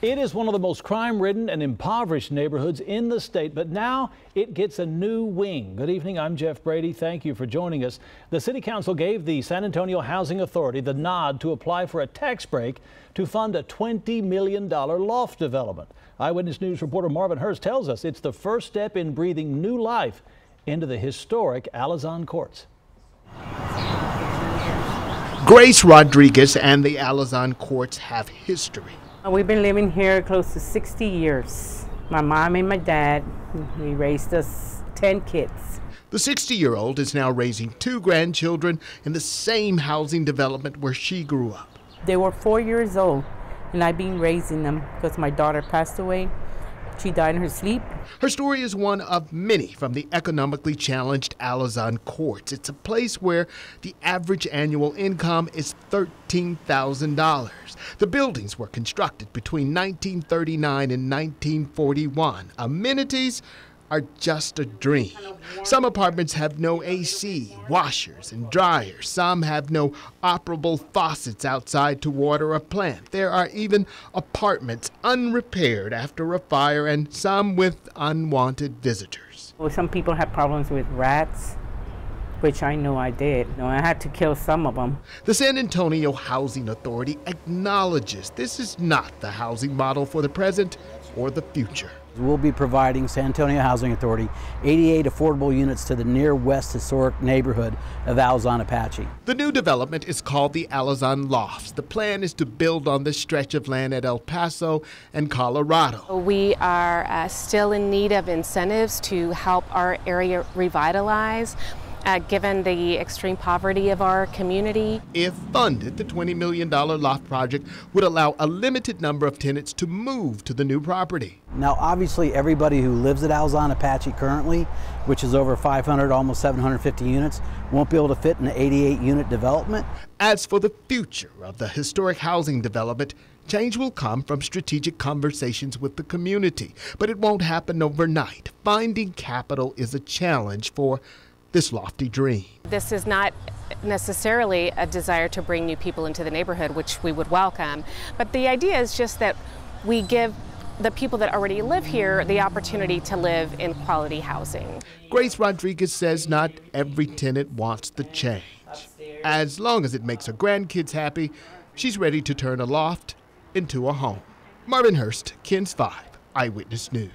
It is one of the most crime-ridden and impoverished neighborhoods in the state, but now it gets a new wing. Good evening, I'm Jeff Brady. Thank you for joining us. The City Council gave the San Antonio Housing Authority the nod to apply for a tax break to fund a $20 million loft development. Eyewitness News reporter Marvin Hurst tells us it's the first step in breathing new life into the historic Alazan Courts. Grace Rodriguez and the Alazan Courts have history. We've been living here close to 60 years. My mom and my dad, we raised us 10 kids. The 60-year-old is now raising 2 grandchildren in the same housing development where she grew up. They were 4 years old, and I've been raising them because my daughter passed away. She died in her sleep. Her story is one of many from the economically challenged Alazan Courts. It's a place where the average annual income is $13,000. The buildings were constructed between 1939 and 1941. Amenities are just a dream. Some apartments have no AC, washers and dryers. Some have no operable faucets outside to water a plant. There are even apartments unrepaired after a fire and some with unwanted visitors. Well, some people have problems with rats, which I know I did. I had to kill some of them. The San Antonio Housing Authority acknowledges this is not the housing model for the present or the future. We'll be providing San Antonio Housing Authority 88 affordable units to the near west historic neighborhood of Alazan Apache. The new development is called the Alazan Lofts. The plan is to build on this stretch of land at El Paso and Colorado. We are still in need of incentives to help our area revitalize. Given the extreme poverty of our community. If funded, the $20 million loft project would allow a limited number of tenants to move to the new property. Now, obviously, everybody who lives at Alazan Apache currently, which is over 500, almost 750 units, won't be able to fit in an 88-unit development. As for the future of the historic housing development, change will come from strategic conversations with the community, but it won't happen overnight. Finding capital is a challenge for this lofty dream. This is not necessarily a desire to bring new people into the neighborhood, which we would welcome, but the idea is just that we give the people that already live here the opportunity to live in quality housing. Grace Rodriguez says not every tenant wants the change. As long as it makes her grandkids happy, she's ready to turn a loft into a home. Marvin Hurst, KENS 5, Eyewitness News.